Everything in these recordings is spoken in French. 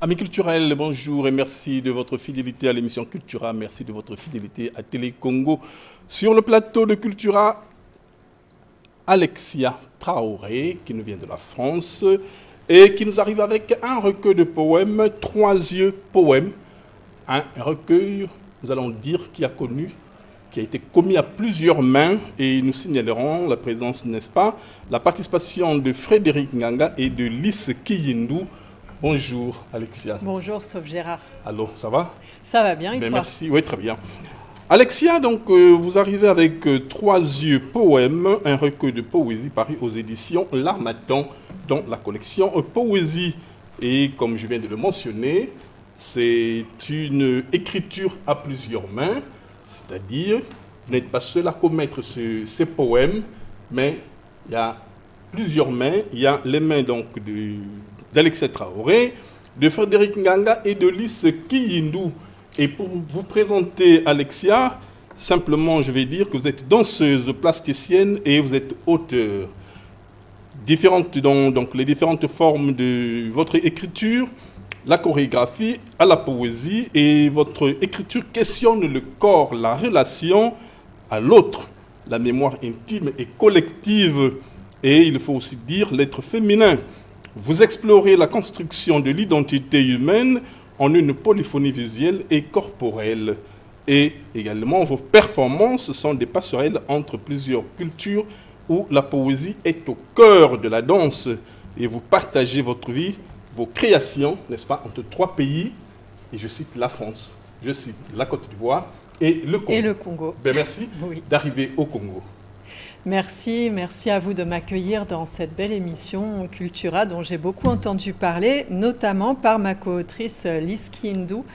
Amis culturels, bonjour et merci de votre fidélité à l'émission Cultura. Merci de votre fidélité à Télé Congo. Sur le plateau de Cultura, Alexia Traoré, qui nous vient de la France et qui nous arrive avec un recueil de poèmes, 3 yeux poèmes. Un recueil, nous allons dire, qui a été commis à plusieurs mains et nous signalerons la présence, n'est-ce pas, la participation de Frédéric Nganga et de Lys Kiyindou. Bonjour Alexia. Bonjour, sauf Gérard. Allô, ça va? Ça va bien et toi? Merci, oui, très bien. Alexia, donc, vous arrivez avec 3 yeux poèmes, un recueil de poésie paru aux éditions L'Harmattan dans la collection Poésie. Et comme je viens de le mentionner, c'est une écriture à plusieurs mains, c'est-à-dire, vous n'êtes pas seul à commettre ces poèmes, mais il y a plusieurs mains. Il y a les mains donc d'Alexia Traoré, de Frédéric Nganga et de Lys Kiyindou. Et pour vous présenter Alexia, simplement je vais dire que vous êtes danseuse plasticienne et vous êtes auteur. Donc les différentes formes de votre écriture, la chorégraphie à la poésie, et votre écriture questionne le corps, la relation à l'autre, la mémoire intime et collective, et il faut aussi dire l'être féminin. Vous explorez la construction de l'identité humaine en une polyphonie visuelle et corporelle. Et également, vos performances sont des passerelles entre plusieurs cultures où la poésie est au cœur de la danse. Et vous partagez votre vie, vos créations, n'est-ce pas, entre 3 pays. Et je cite la France, je cite la Côte d'Ivoire et le Congo. Et le Congo. Ben merci d'arriver au Congo. Merci à vous de m'accueillir dans cette belle émission Cultura dont j'ai beaucoup entendu parler, notamment par ma co-autrice Lys Kiyindou,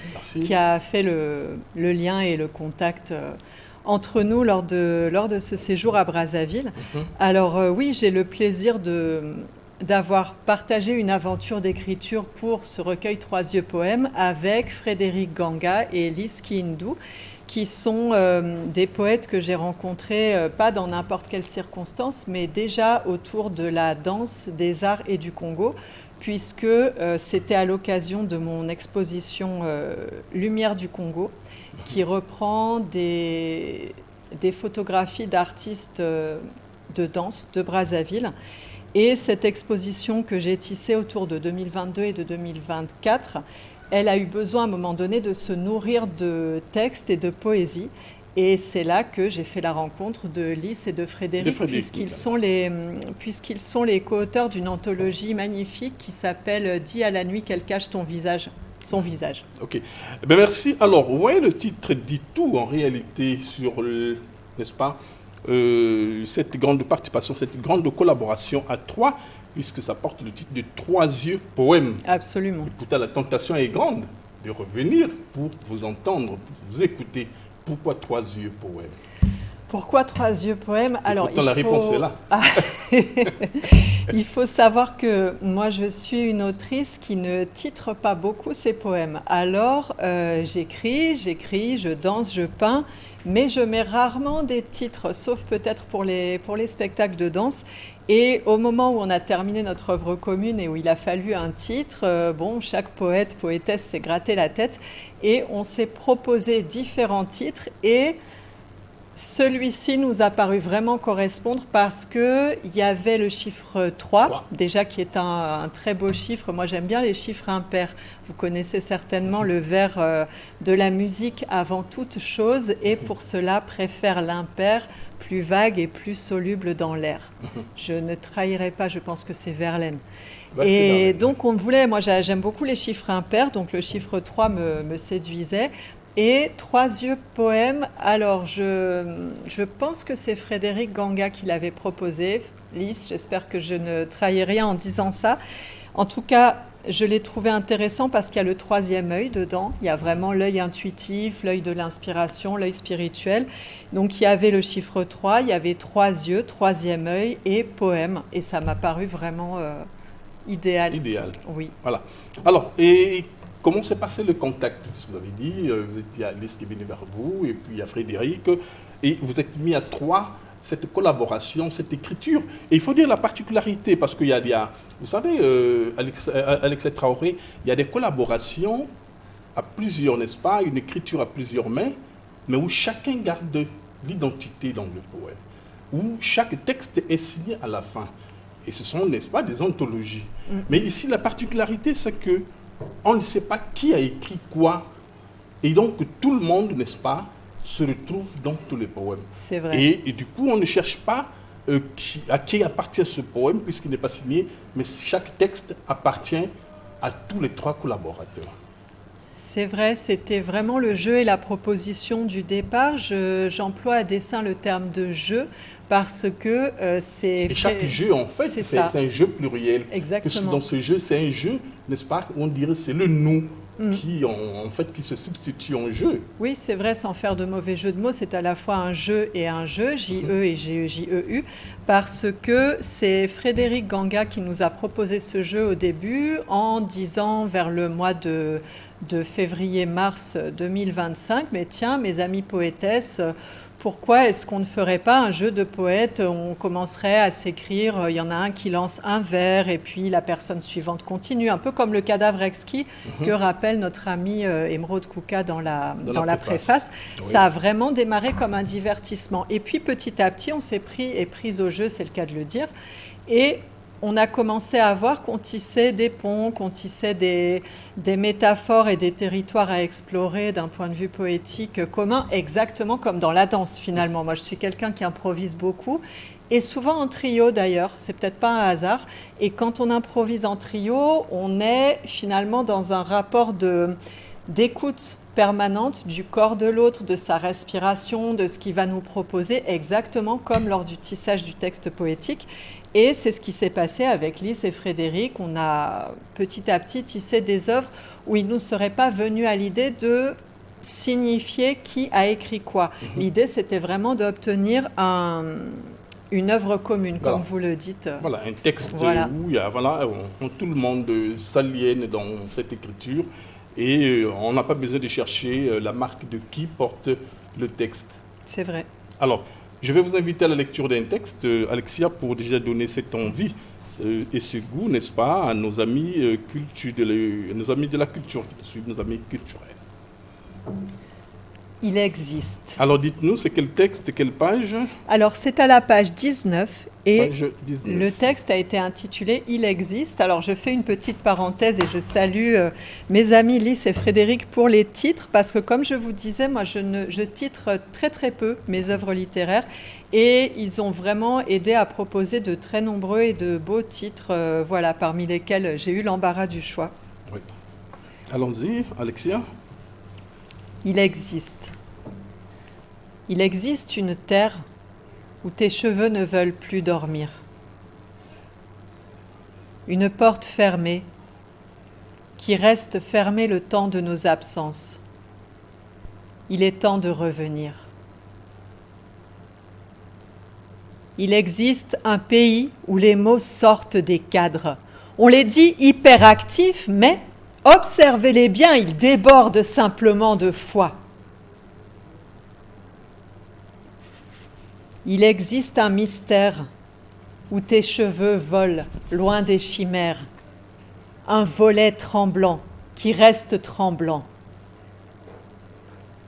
qui a fait le lien et le contact entre nous lors de ce séjour à Brazzaville. Alors oui, j'ai le plaisir d'avoir partagé une aventure d'écriture pour ce recueil 3 yeux poèmes avec Frédéric Nganga et Lys Kiyindou, qui sont des poètes que j'ai rencontrés, pas dans n'importe quelle circonstance, mais déjà autour de la danse, des arts et du Congo, puisque c'était à l'occasion de mon exposition Lumière du Congo, qui reprend des photographies d'artistes de danse de Brazzaville. Et cette exposition que j'ai tissée autour de 2022 et de 2024, elle a eu besoin à un moment donné de se nourrir de textes et de poésie. Et c'est là que j'ai fait la rencontre de Lys et de Frédéric, puisqu'ils sont les co-auteurs d'une anthologie magnifique qui s'appelle « Dis à la nuit qu'elle cache son visage ». Ok. Ben merci. Alors, vous voyez, le titre dit tout en réalité sur, n'est-ce pas, cette grande participation, cette grande collaboration à 3, puisque ça porte le titre de 3 yeux poèmes. Absolument. Et pourtant, la tentation est grande de revenir pour vous entendre, pour vous écouter. Pourquoi 3 yeux poèmes? Pourquoi 3 yeux poèmes? Alors, pourtant, la réponse est là. Il faut savoir que moi, je suis une autrice qui ne titre pas beaucoup ses poèmes. Alors, j'écris, je danse, je peins, mais je mets rarement des titres, sauf peut-être pour les spectacles de danse. Et au moment où on a terminé notre œuvre commune et où il a fallu un titre, chaque poète, poétesse s'est gratté la tête et on s'est proposé différents titres et celui-ci nous a paru vraiment correspondre parce qu'il y avait le chiffre 3, déjà qui est un très beau chiffre. Moi, j'aime bien les chiffres impairs. Vous connaissez certainement le vers de la musique avant toute chose et pour cela préfère l'impair, plus vague et plus soluble dans l'air. Je ne trahirai pas, je pense que c'est Verlaine. Et donc, on voulait, moi j'aime beaucoup les chiffres impairs, donc le chiffre 3 me séduisait. Et 3 yeux poèmes, alors je pense que c'est Frédéric Nganga qui l'avait proposé. Lys, j'espère que je ne trahis rien en disant ça. En tout cas, je l'ai trouvé intéressant parce qu'il y a le 3e œil dedans. Il y a vraiment l'œil intuitif, l'œil de l'inspiration, l'œil spirituel. Donc il y avait le chiffre 3, il y avait 3 yeux, 3e œil et poème. Et ça m'a paru vraiment idéal. Idéal. Oui. Voilà. Alors, et comment s'est passé le contact? Vous avez dit, vous étiez à Lys qui est venu vers vous, et puis il y a Frédéric, et vous êtes mis à 3 cette collaboration, cette écriture. Et il faut dire la particularité, parce qu'il y a, vous savez, Alex Traoré, il y a des collaborations à plusieurs, n'est-ce pas, une écriture à plusieurs mains, mais où chacun garde l'identité dans le poème, où chaque texte est signé à la fin. Et ce sont, n'est-ce pas, des anthologies. Mais ici, la particularité, c'est que on ne sait pas qui a écrit quoi. Et donc, tout le monde, n'est-ce pas, se retrouve dans tous les poèmes. C'est vrai. Et du coup, on ne cherche pas à qui appartient ce poème, puisqu'il n'est pas signé, mais chaque texte appartient à tous les 3 collaborateurs. C'est vrai, c'était vraiment le jeu et la proposition du départ. J'emploie à dessein le terme de jeu parce que c'est... Et chaque jeu, en fait, c'est un jeu pluriel. Exactement. Parce que dans ce jeu, c'est un jeu, n'est-ce pas, on dirait c'est le nous qui se substitue en jeu. Oui, c'est vrai, sans faire de mauvais jeu de mots, c'est à la fois un jeu et un jeu, J-E et J-E-U, parce que c'est Frédéric Ganga qui nous a proposé ce jeu au début en disant vers le mois de février-mars 2025, mais tiens, mes amis poétesses, pourquoi est-ce qu'on ne ferait pas un jeu de poètes? On commencerait à s'écrire, il y en a un qui lance un vers et puis la personne suivante continue, un peu comme le cadavre exquis que rappelle notre ami Émeraude Kouka dans la préface. Oui. Ça a vraiment démarré comme un divertissement. Et puis petit à petit, on s'est pris au jeu, c'est le cas de le dire, et on a commencé à voir qu'on tissait des ponts, qu'on tissait des métaphores et des territoires à explorer d'un point de vue poétique commun, exactement comme dans la danse finalement. Moi, je suis quelqu'un qui improvise beaucoup, et souvent en trio d'ailleurs, c'est peut-être pas un hasard. Et quand on improvise en trio, on est finalement dans un rapport d'écoute permanente du corps de l'autre, de sa respiration, de ce qu'il va nous proposer, exactement comme lors du tissage du texte poétique. Et c'est ce qui s'est passé avec Lys et Frédéric. On a petit à petit tissé des œuvres où il ne nous serait pas venu à l'idée de signifier qui a écrit quoi. L'idée, c'était vraiment d'obtenir une œuvre commune, comme vous le dites. Voilà, un texte où il y a, tout le monde s'aliène dans cette écriture et on n'a pas besoin de chercher la marque de qui porte le texte. C'est vrai. Alors, je vais vous inviter à la lecture d'un texte, Alexia, pour déjà donner cette envie et ce goût, n'est-ce pas, à nos amis, nos amis de la culture qui nous suivent, nos amis culturels. Il existe. Alors dites-nous, c'est quel texte, quelle page? Alors c'est à la page 19 et page 19. Le texte a été intitulé « Il existe ». Alors je fais une petite parenthèse et je salue mes amis Lys et Frédéric pour les titres parce que comme je vous disais, moi je titre très très peu mes œuvres littéraires et ils ont vraiment aidé à proposer de très nombreux et de beaux titres, parmi lesquels j'ai eu l'embarras du choix. Oui. Allons-y, Alexia. Il existe. Il existe une terre où tes cheveux ne veulent plus dormir. Une porte fermée qui reste fermée le temps de nos absences. Il est temps de revenir. Il existe un pays où les mots sortent des cadres. On les dit hyperactifs, mais observez-les bien, ils débordent simplement de foi. Il existe un mystère où tes cheveux volent loin des chimères, un volet tremblant qui reste tremblant,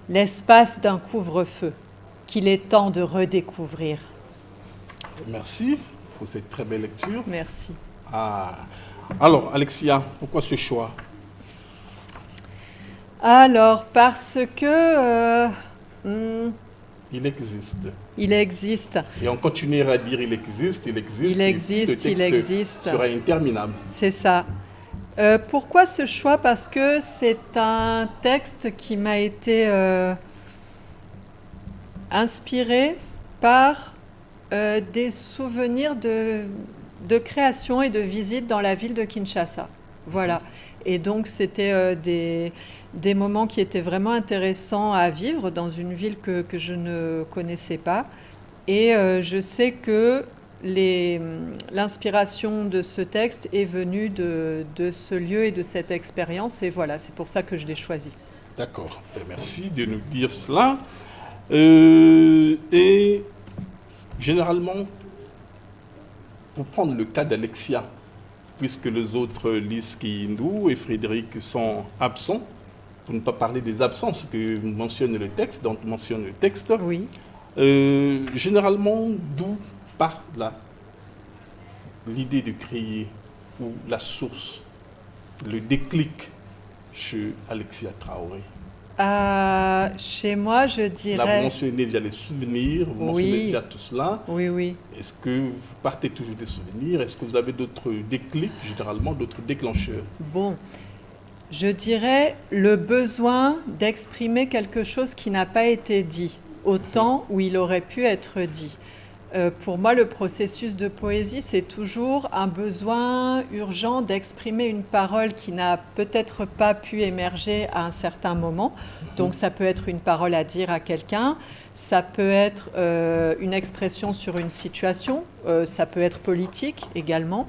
l'espace d'un couvre-feu qu'il est temps de redécouvrir. Merci pour cette très belle lecture. Merci. Alors, Alexia, pourquoi ce choix? Alors, parce que... il existe. Il existe. Et on continuera à dire il existe, il existe. Il existe, il existe. Sera interminable. C'est ça. Pourquoi ce choix? Parce que c'est un texte qui m'a été inspiré par des souvenirs de création et de visite dans la ville de Kinshasa. Voilà. Et donc, c'était des moments qui étaient vraiment intéressants à vivre dans une ville que je ne connaissais pas. Et je sais que l'inspiration de ce texte est venue de ce lieu et de cette expérience. Et voilà, c'est pour ça que je l'ai choisi. D'accord. Merci de nous dire cela. Et généralement, pour prendre le cas d'Alexia, puisque les autres, Liski Hindou et Frédéric, sont absents, pour ne pas parler des absences que mentionne le texte, Oui. Généralement, d'où part l'idée de créer, ou la source, le déclic chez Alexia Traoré? Chez moi, je dirais... Là, vous mentionnez déjà les souvenirs, vous mentionnez déjà tout cela. Oui, oui. Est-ce que vous partez toujours des souvenirs? Est-ce que vous avez d'autres déclics, généralement, d'autres déclencheurs? Bon, je dirais le besoin d'exprimer quelque chose qui n'a pas été dit, au temps où il aurait pu être dit. Pour moi, le processus de poésie, c'est toujours un besoin urgent d'exprimer une parole qui n'a peut-être pas pu émerger à un certain moment. Donc ça peut être une parole à dire à quelqu'un, ça peut être une expression sur une situation, ça peut être politique également.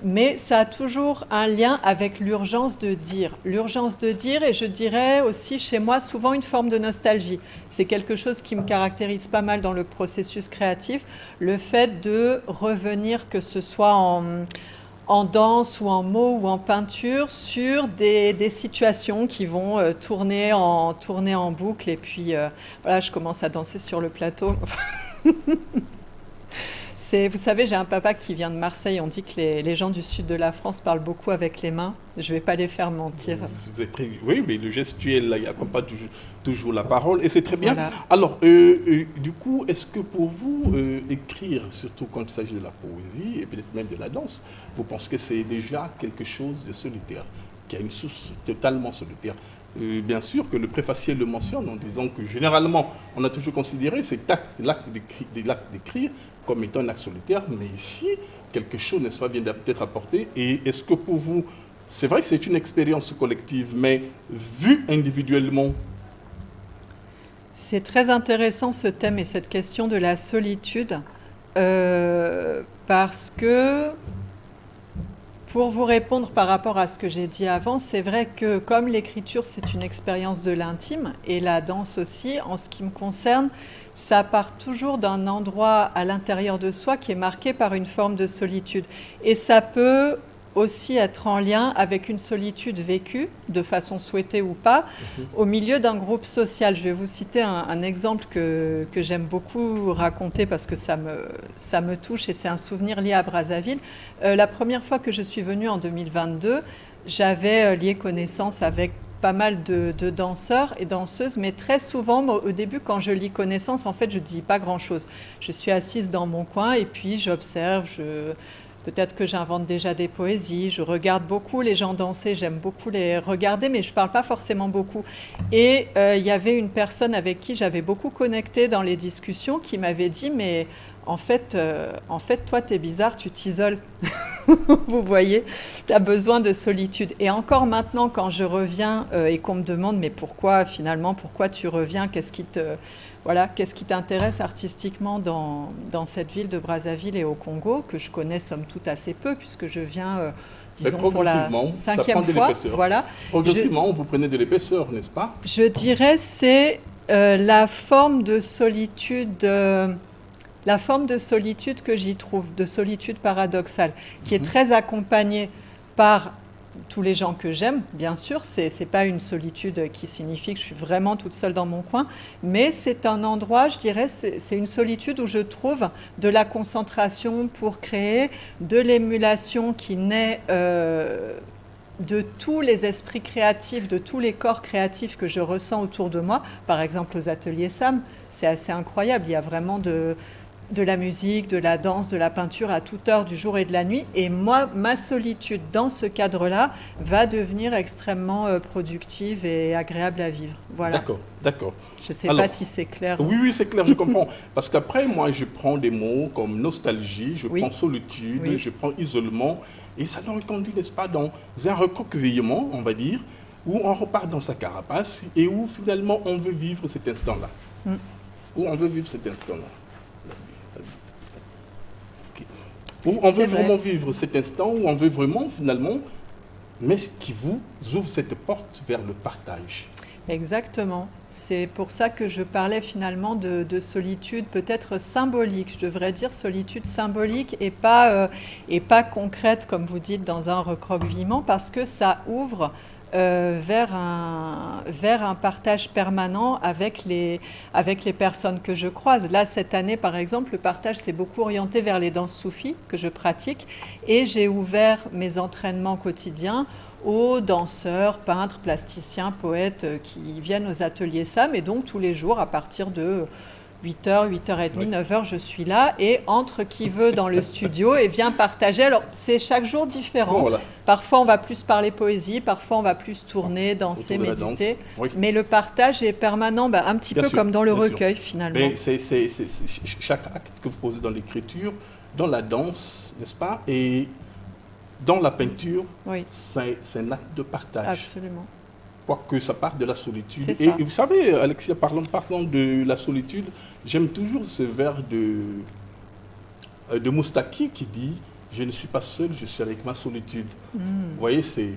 Mais ça a toujours un lien avec l'urgence de dire. L'urgence de dire, et je dirais aussi chez moi souvent une forme de nostalgie. C'est quelque chose qui me caractérise pas mal dans le processus créatif, le fait de revenir, que ce soit en danse ou en mots ou en peinture, sur des situations qui vont tourner en boucle. Et puis voilà, je commence à danser sur le plateau. Vous savez, j'ai un papa qui vient de Marseille. On dit que les gens du sud de la France parlent beaucoup avec les mains. Je ne vais pas les faire mentir. Vous êtes oui, mais le gestuel là, il accompagne toujours la parole et c'est très bien. Voilà. Alors, du coup, est-ce que pour vous, écrire, surtout quand il s'agit de la poésie et peut-être même de la danse, vous pensez que c'est déjà quelque chose de solitaire, qui a une source totalement solitaire? Bien sûr que le préfacier le mentionne en disant que généralement, on a toujours considéré cet acte, l'acte d'écrire, comme étant un acte solitaire, mais ici, quelque chose, n'est-ce pas, vient peut-être apporter. Et est-ce que pour vous, c'est vrai que c'est une expérience collective, mais vue individuellement? C'est très intéressant ce thème et cette question de la solitude, parce que, pour vous répondre par rapport à ce que j'ai dit avant, c'est vrai que comme l'écriture, c'est une expérience de l'intime, et la danse aussi, en ce qui me concerne, ça part toujours d'un endroit à l'intérieur de soi qui est marqué par une forme de solitude. Et ça peut aussi être en lien avec une solitude vécue, de façon souhaitée ou pas, au milieu d'un groupe social. Je vais vous citer un exemple que j'aime beaucoup raconter parce que ça me touche et c'est un souvenir lié à Brazzaville. La première fois que je suis venue en 2022, j'avais lié connaissance avec pas mal de danseurs et danseuses, mais très souvent, au début, quand je lis connaissance, en fait, je ne dis pas grand-chose. Je suis assise dans mon coin et puis j'observe, peut-être que j'invente déjà des poésies, je regarde beaucoup les gens danser, j'aime beaucoup les regarder, mais je ne parle pas forcément beaucoup. Et il y avait une personne avec qui j'avais beaucoup connecté dans les discussions qui m'avait dit, mais en fait, toi, t'es bizarre, tu t'isoles. Vous voyez, tu as besoin de solitude. Et encore maintenant, quand je reviens et qu'on me demande, mais pourquoi tu reviens, qu'est-ce qui t'intéresse artistiquement dans cette ville de Brazzaville et au Congo, que je connais somme toute assez peu, puisque je viens, disons, pour la 5e fois. Voilà. Progressivement, vous prenez de l'épaisseur, n'est-ce pas? Je dirais c'est la forme de solitude... La forme de solitude que j'y trouve, de solitude paradoxale, qui est très accompagnée par tous les gens que j'aime, bien sûr, c'est pas une solitude qui signifie que je suis vraiment toute seule dans mon coin, mais c'est un endroit, je dirais, c'est une solitude où je trouve de la concentration pour créer, de l'émulation qui naît de tous les esprits créatifs, de tous les corps créatifs que je ressens autour de moi. Par exemple, aux ateliers SAM, c'est assez incroyable, il y a vraiment de la musique, de la danse, de la peinture à toute heure du jour et de la nuit. Et moi, ma solitude dans ce cadre-là va devenir extrêmement productive et agréable à vivre. Voilà. D'accord. Je ne sais pas si c'est clair. Oui, c'est clair, je comprends. Parce qu'après, moi, je prends des mots comme nostalgie, je prends solitude, je prends isolement. Et ça nous conduit, n'est-ce pas, dans un recroquevillement, on va dire, où on repart dans sa carapace et où finalement on veut vivre cet instant-là. Où on veut vivre cet instant-là. Où on veut vraiment vivre cet instant, où on veut vraiment, finalement, mais qui vous ouvre cette porte vers le partage. Exactement. C'est pour ça que je parlais finalement de solitude peut-être symbolique. Je devrais dire solitude symbolique et pas concrète, comme vous dites, dans un recroquevillement, parce que ça ouvre vers un partage permanent avec les personnes que je croise. Là, cette année, par exemple, le partage s'est beaucoup orienté vers les danses soufis que je pratique et j'ai ouvert mes entraînements quotidiens aux danseurs, peintres, plasticiens, poètes qui viennent aux ateliers SAM. Et donc, tous les jours, à partir de 8h, 8h30, oui. 9h, je suis là et entre qui veut dans le studio et vient partager. Alors, c'est chaque jour différent. Voilà. Parfois, on va plus parler poésie, parfois, on va plus tourner, danser, méditer. Oui. Mais le partage est permanent, un petit bien peu sûr, comme dans le recueil, sûr. Finalement. Mais c'est chaque acte que vous posez dans l'écriture, dans la danse, n'est-ce pas? Et dans la peinture, oui. c'est un acte de partage. Absolument. Quoique ça parte de la solitude. Et vous savez, Alexia, parlant de la solitude, j'aime toujours ce vers de Moustaki qui dit « Je ne suis pas seul, je suis avec ma solitude ». Vous voyez, c'est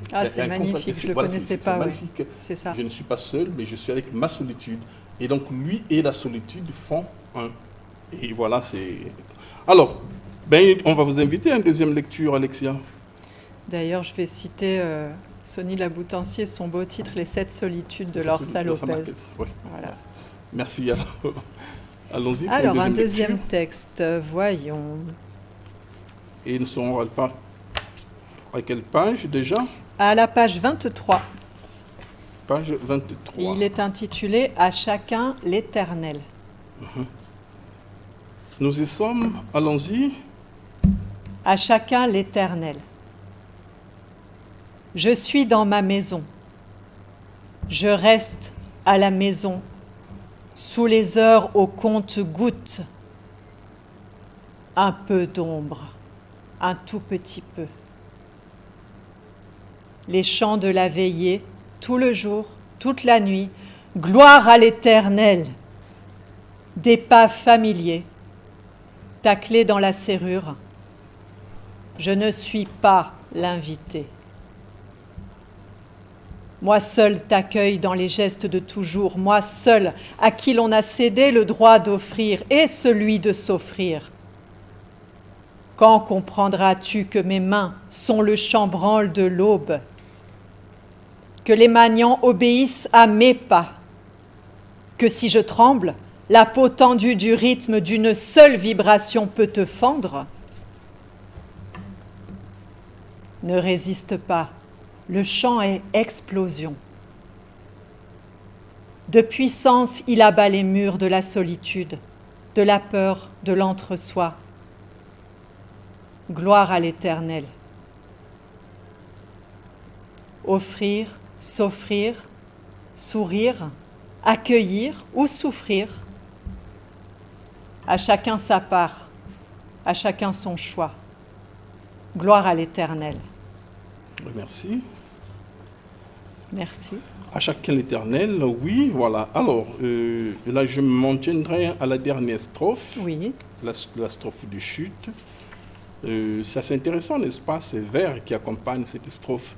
magnifique, je ne le connaissais pas. C'est magnifique. C'est ça. Je ne suis pas seul, mais je suis avec ma solitude. Et donc, lui et la solitude font un. Et voilà, c'est... Alors, on va vous inviter à une deuxième lecture, Alexia. D'ailleurs, je vais citer Sonny Laboutancier, son beau titre « Les 7 solitudes » de Lorsa Lopez. Oui. Voilà. Merci. Allons-y. Alors, un deuxième texte, voyons. Et nous serons à quelle page déjà? À la page 23. Page 23. Il est intitulé « À chacun l'Éternel ». Nous y sommes, allons-y. À chacun l'Éternel. Je suis dans ma maison. Je reste à la maison, sous les heures au compte-gouttes. Un peu d'ombre, un tout petit peu. Les chants de la veillée, tout le jour, toute la nuit, gloire à l'Éternel. Des pas familiers, ta clé dans la serrure. Je ne suis pas l'invité. Moi seul t'accueille dans les gestes de toujours, moi seul à qui l'on a cédé le droit d'offrir et celui de s'offrir. Quand comprendras-tu que mes mains sont le chambranle de l'aube, que les maniants obéissent à mes pas, que si je tremble, la peau tendue du rythme d'une seule vibration peut te fendre? Ne résiste pas. Le chant est explosion. De puissance, il abat les murs de la solitude, de la peur, de l'entre-soi. Gloire à l'Éternel. Offrir, s'offrir, sourire, accueillir ou souffrir. À chacun sa part, à chacun son choix. Gloire à l'Éternel. Merci. Merci. À chacun l'Éternel, oui, voilà. Alors, là, je m'en tiendrai à la dernière strophe. Oui. La strophe de chute. C'est assez intéressant, n'est-ce pas, ces vers qui accompagnent cette strophe.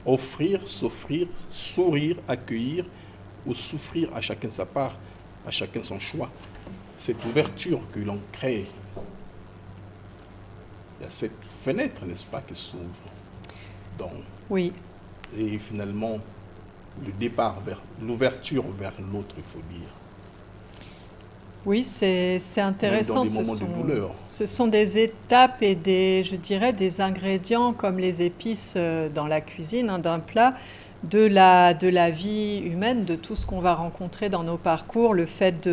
Offrir, s'offrir, sourire, accueillir ou souffrir, à chacun sa part, à chacun son choix. Cette ouverture que l'on crée. Il y a cette fenêtre, n'est-ce pas, qui s'ouvre. Donc, oui. Et finalement, le départ vers l'ouverture vers l'autre, il faut dire. Oui, c'est intéressant. Dans des moments de douleur. Ce sont des étapes et des ingrédients comme les épices dans la cuisine d'un plat, de la vie humaine, de tout ce qu'on va rencontrer dans nos parcours, le fait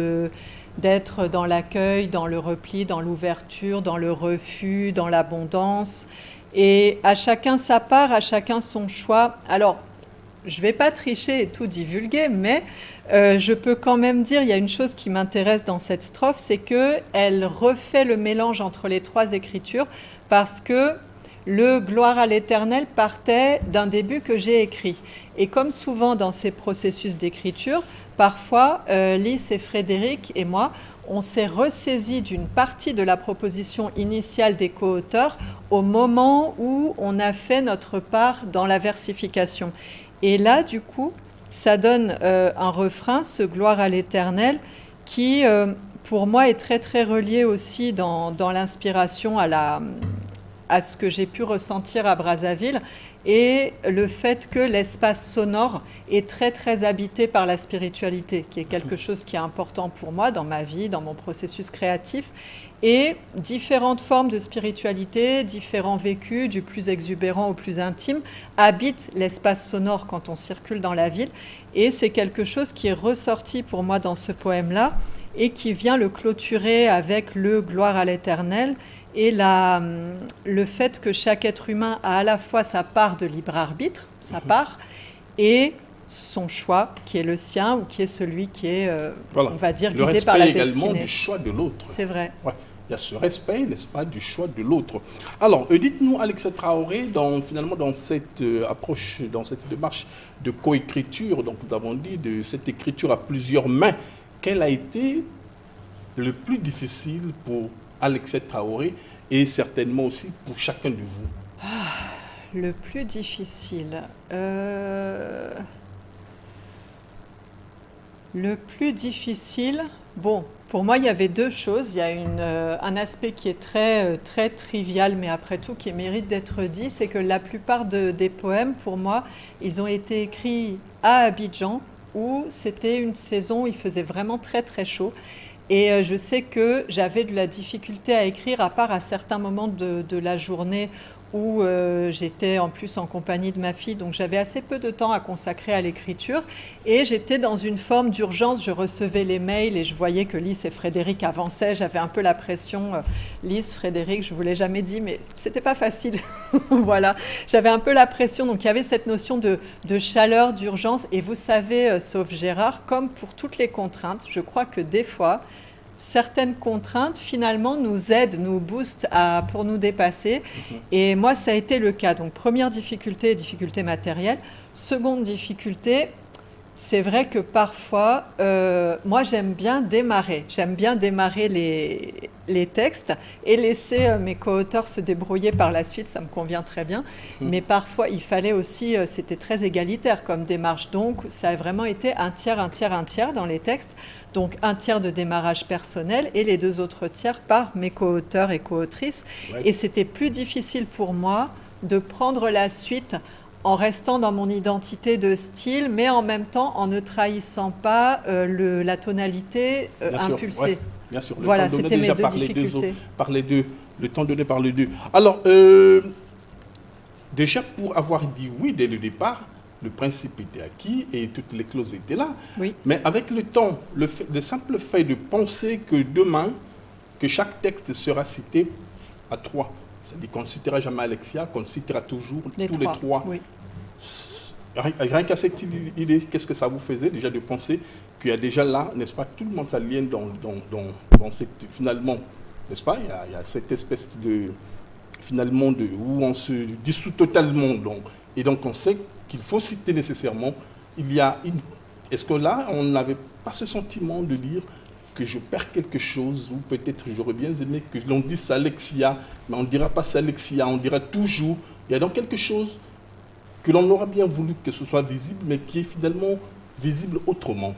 d'être dans l'accueil, dans le repli, dans l'ouverture, dans le refus, dans l'abondance. Et à chacun sa part, à chacun son choix. Alors, je ne vais pas tricher et tout divulguer, mais je peux quand même dire, il y a une chose qui m'intéresse dans cette strophe, c'est qu'elle refait le mélange entre les trois écritures, parce que le « Gloire à l'Éternel » partait d'un début que j'ai écrit. Et comme souvent dans ces processus d'écriture, parfois, Lys et Frédéric et moi, on s'est ressaisi d'une partie de la proposition initiale des co-auteurs au moment où on a fait notre part dans la versification. Et là, du coup, ça donne un refrain, ce gloire à l'Éternel, qui pour moi est très très relié aussi dans l'inspiration à ce que j'ai pu ressentir à Brazzaville, et le fait que l'espace sonore est très très habité par la spiritualité, qui est quelque chose qui est important pour moi dans ma vie, dans mon processus créatif, et différentes formes de spiritualité, différents vécus, du plus exubérant au plus intime, habitent l'espace sonore quand on circule dans la ville, et c'est quelque chose qui est ressorti pour moi dans ce poème-là, et qui vient le clôturer avec le gloire à l'Éternel, et le fait que chaque être humain a à la fois sa part de libre arbitre, sa part, et son choix, qui est le sien, ou qui est celui qui est, Voilà. on va dire, Le guidé par la respect également destinée. du choix de l'autre. C'est vrai. Ouais. Il y a ce respect, n'est-ce pas, du choix de l'autre. Alors, dites-nous, Alexa Traoré, finalement dans cette approche, dans cette démarche de coécriture, donc nous avons dit de cette écriture à plusieurs mains, quel a été le plus difficile pour Alexa Traoré et certainement aussi pour chacun de vous? Le plus difficile. Le plus difficile, bon, pour moi, il y avait deux choses. Il y a un aspect qui est très, très trivial, mais après tout, qui mérite d'être dit, c'est que la plupart des poèmes, pour moi, ils ont été écrits à Abidjan, où c'était une saison où il faisait vraiment très, très chaud. Et je sais que j'avais de la difficulté à écrire, à part à certains moments de la journée où j'étais en plus en compagnie de ma fille, donc j'avais assez peu de temps à consacrer à l'écriture. Et j'étais dans une forme d'urgence, je recevais les mails et je voyais que Lys et Frédéric avançaient. J'avais un peu la pression, Lys, Frédéric, je ne vous l'ai jamais dit, mais c'était pas facile. Voilà, j'avais un peu la pression, donc il y avait cette notion de chaleur, d'urgence. Et vous savez, sauf Gérard, comme pour toutes les contraintes, je crois que des fois, certaines contraintes, finalement, nous aident, nous boostent pour nous dépasser. Et moi, ça a été le cas. Donc, première difficulté, difficulté matérielle. Seconde difficulté, c'est vrai que parfois, moi, j'aime bien démarrer. J'aime bien démarrer les textes et laisser mes co-auteurs se débrouiller par la suite. Ça me convient très bien. Mais parfois, il fallait aussi, c'était très égalitaire comme démarche. Donc, ça a vraiment été un tiers, un tiers, un tiers dans les textes. Donc, un tiers de démarrage personnel et les deux autres tiers par mes co-auteurs et co-autrices. Ouais. Et c'était plus difficile pour moi de prendre la suite en restant dans mon identité de style, mais en même temps en ne trahissant pas la tonalité impulsée. Ouais, bien sûr. Voilà, c'était mes deux difficultés. Le temps donné par les deux. Alors, déjà pour avoir dit oui dès le départ, le principe était acquis et toutes les clauses étaient là. Oui. Mais avec le temps, le simple fait de penser que demain, que chaque texte sera cité à trois, c'est-à-dire qu'on ne citera jamais Alexia, qu'on citera toujours tous les trois. Oui. Rien qu'à cette idée, qu'est-ce que ça vous faisait déjà de penser qu'il y a déjà là, n'est-ce pas, tout le monde s'aligne dans cette, finalement, n'est-ce pas, il y a cette espèce de, finalement, où on se dissout totalement. Et donc on sait qu'il faut citer nécessairement, est-ce que là, on n'avait pas ce sentiment de dire que je perds quelque chose, ou peut-être j'aurais bien aimé que l'on dise Alexia, mais on ne dira pas Alexia, on dira toujours, il y a donc quelque chose que l'on aura bien voulu que ce soit visible, mais qui est finalement visible autrement.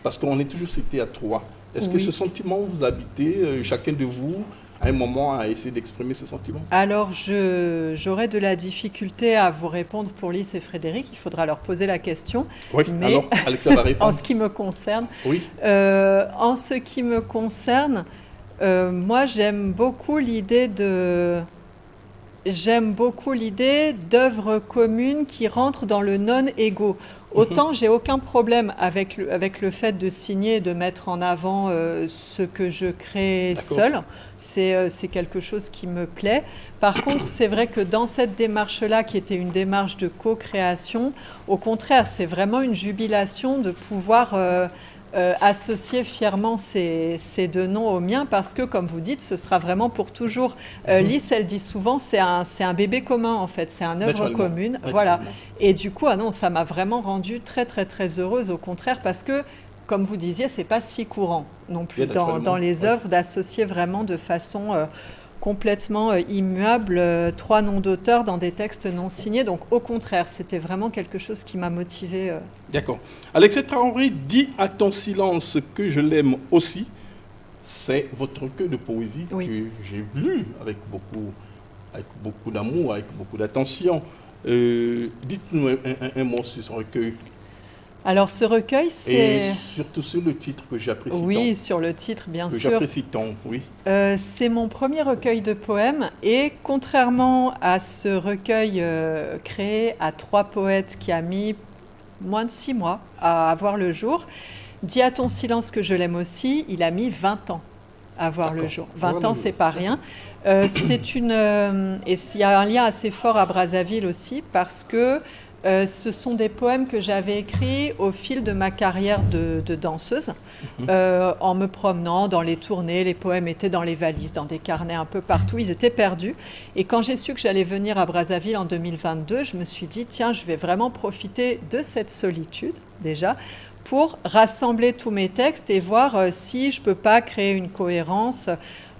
Parce qu'on est toujours cité à trois. Est-ce que ce sentiment vous habitez, chacun de vous, à un moment, à essayer d'exprimer ce sentiment? Alors, j'aurais de la difficulté à vous répondre pour Lys et Frédéric. Il faudra leur poser la question. Oui, mais alors, Alexa va répondre. En ce qui me concerne, oui. En ce qui me concerne, moi, j'aime beaucoup l'idée d'œuvres communes qui rentrent dans le non-égo. Autant j'ai aucun problème avec le fait de signer et de mettre en avant ce que je crée seul. C'est quelque chose qui me plaît. Par contre, c'est vrai que dans cette démarche-là, qui était une démarche de co-création, au contraire, c'est vraiment une jubilation de pouvoir associer fièrement ces deux noms aux miens, parce que, comme vous dites, ce sera vraiment pour toujours. Lys, elle dit souvent, c'est un bébé commun, en fait, c'est une œuvre commune. Voilà. Et du coup, non, ça m'a vraiment rendue très, très, très heureuse, au contraire, parce que, comme vous disiez, c'est pas si courant non plus dans les œuvres d'associer vraiment de façon complètement immuable, 3 noms d'auteurs dans des textes non signés. Donc au contraire, c'était vraiment quelque chose qui m'a motivée. D'accord. Alexia Traoré, dis à ton silence que je l'aime aussi. C'est votre recueil de poésie Oui. que j'ai lu avec beaucoup d'amour, avec beaucoup d'attention. Dites-nous un mot sur ce recueil. Alors ce recueil, c'est... Et surtout sur le titre que j'apprécie tant. Oui, sur le titre, bien Que sûr. j'apprécie tant, oui. C'est mon premier recueil de poèmes et contrairement à ce recueil créé à 3 poètes qui a mis moins de 6 mois à voir le jour, dis à ton silence que je l'aime aussi, il a mis 20 ans à voir le jour. 20 ans, c'est pas rien. C'est une... et il y a un lien assez fort à Brazzaville aussi parce que ce sont des poèmes que j'avais écrits au fil de ma carrière de danseuse. En me promenant dans les tournées, les poèmes étaient dans les valises, dans des carnets un peu partout, ils étaient perdus. Et quand j'ai su que j'allais venir à Brazzaville en 2022, je me suis dit, tiens, je vais vraiment profiter de cette solitude, déjà, pour rassembler tous mes textes et voir si je ne peux pas créer une cohérence.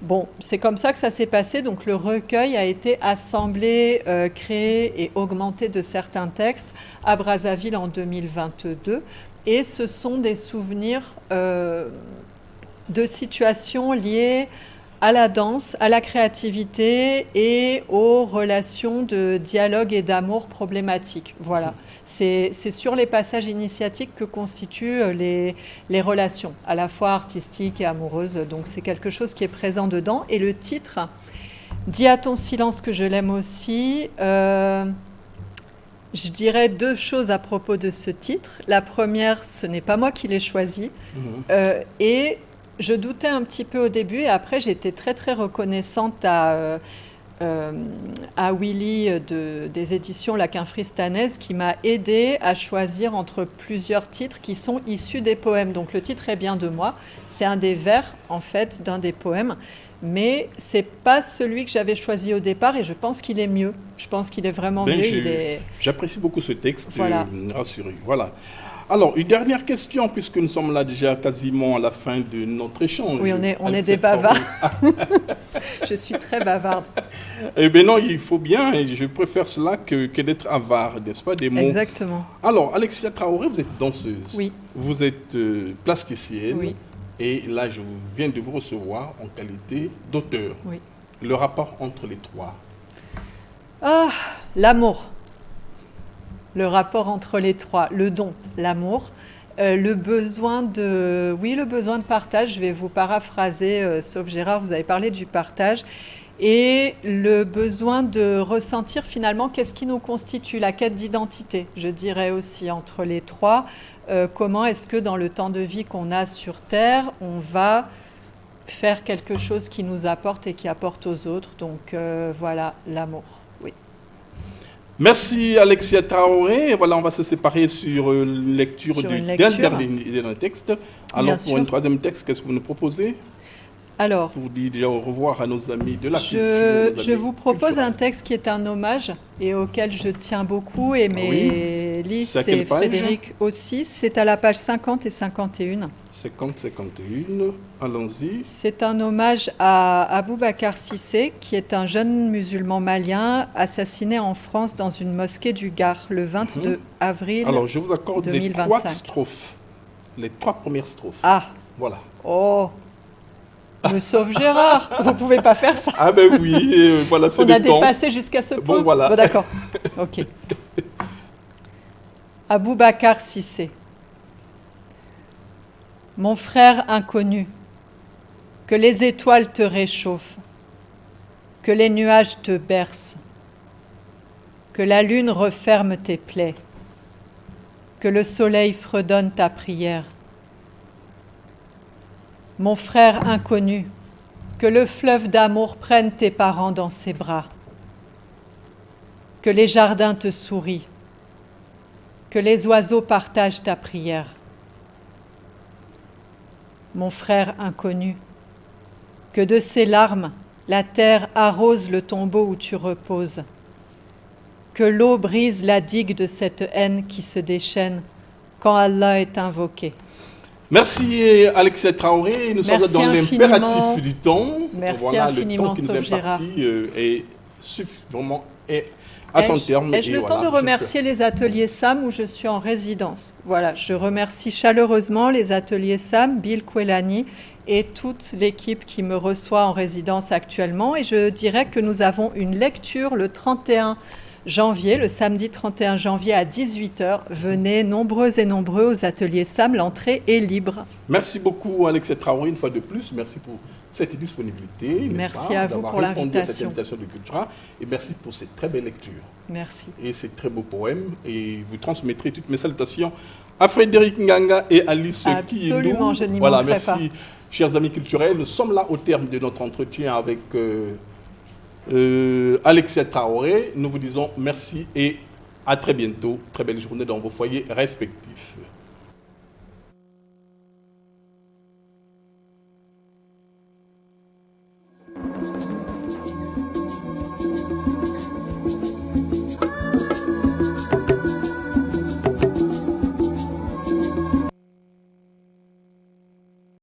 Bon, c'est comme ça que ça s'est passé. Donc le recueil a été assemblé, créé et augmenté de certains textes à Brazzaville en 2022. Et ce sont des souvenirs de situations liées à la danse, à la créativité et aux relations de dialogue et d'amour problématiques. Voilà. C'est sur les passages initiatiques que constituent les relations, à la fois artistiques et amoureuses. Donc c'est quelque chose qui est présent dedans. Et le titre, « Dis à ton silence que je l'aime aussi », je dirais 2 choses à propos de ce titre. La première, ce n'est pas moi qui l'ai choisi. Et je doutais un petit peu au début et après j'étais très très reconnaissante à Willy des éditions La Quinfristanaise qui m'a aidée à choisir entre plusieurs titres qui sont issus des poèmes. Donc le titre est bien de moi, c'est un des vers en fait d'un des poèmes, mais c'est pas celui que j'avais choisi au départ et je pense qu'il est mieux. Je pense qu'il est vraiment mieux. J'apprécie beaucoup ce texte, voilà. Rassurez. Voilà. Alors, une dernière question, puisque nous sommes là déjà quasiment à la fin de notre échange. Oui, on est des bavards. Je suis très bavarde. Eh bien non, il faut bien, et je préfère cela que d'être avare, n'est-ce pas, des mots. Exactement. Alors, Alexia Traoré, vous êtes danseuse. Oui. Vous êtes plasticienne. Oui. Et là, je viens de vous recevoir en qualité d'auteur. Oui. Le rapport entre les 3. Ah, l'amour. Le rapport entre les 3, le don, l'amour, le besoin de partage. Je vais vous paraphraser, sauf Gérard, vous avez parlé du partage, et le besoin de ressentir finalement qu'est-ce qui nous constitue, la quête d'identité, je dirais aussi entre les 3. Comment est-ce que dans le temps de vie qu'on a sur Terre, on va faire quelque chose qui nous apporte et qui apporte aux autres. Donc voilà, l'amour. Merci Alexia Traoré. Et voilà, on va se séparer sur lecture du dernier texte. Alors pour un 3e texte, qu'est-ce que vous nous proposez? Alors, pour dire déjà au revoir à nos amis de la culture. Je vous propose un texte qui est un hommage et auquel je tiens beaucoup et mes Lys et Frédéric aussi. C'est à la page 50 et 51. 50-51, allons-y. C'est un hommage à Aboubacar Cissé, qui est un jeune musulman malien assassiné en France dans une mosquée du Gard le 22 avril 2025. Alors, je vous accorde les 3 strophes. Les 3 premières strophes. Ah. Voilà. Oh. Me sauve Gérard, vous ne pouvez pas faire ça. Ah ben oui, voilà, c'est on a dépassé jusqu'à ce point. Bon, voilà. Bon, d'accord, ok. Aboubacar Cissé. Mon frère inconnu, que les étoiles te réchauffent, que les nuages te bercent, que la lune referme tes plaies, que le soleil fredonne ta prière. Mon frère inconnu, que le fleuve d'amour prenne tes parents dans ses bras, que les jardins te sourient, que les oiseaux partagent ta prière. Mon frère inconnu, que de ses larmes la terre arrose le tombeau où tu reposes, que l'eau brise la digue de cette haine qui se déchaîne quand Allah est invoqué. Merci Alexia Traoré. Nous sommes dans l'impératif du temps. Merci voilà, infiniment, le temps qui nous est imparti est à son terme. Ai-je le temps de remercier les ateliers SAM où je suis en résidence? Voilà, je remercie chaleureusement les ateliers SAM, Bill Kwelani et toute l'équipe qui me reçoit en résidence actuellement. Et je dirais que nous avons une lecture le 31 janvier, le samedi 31 janvier à 18h. Venez nombreux et nombreux aux ateliers SAM, l'entrée est libre. Merci beaucoup Alexia Traoré une fois de plus. Merci pour cette disponibilité. Merci à vous pour l'invitation. Cette invitation de Cultura et merci pour cette très belle lecture. Merci. Et ces très beaux poèmes. Et vous transmettrez toutes mes salutations à Frédéric Nganga et Alice Kiindou. Absolument, je n'y manquerai pas. Merci, chers amis culturels. Nous sommes là au terme de notre entretien avec Alexia Traoré. Nous vous disons merci et à très bientôt. Très belle journée dans vos foyers respectifs.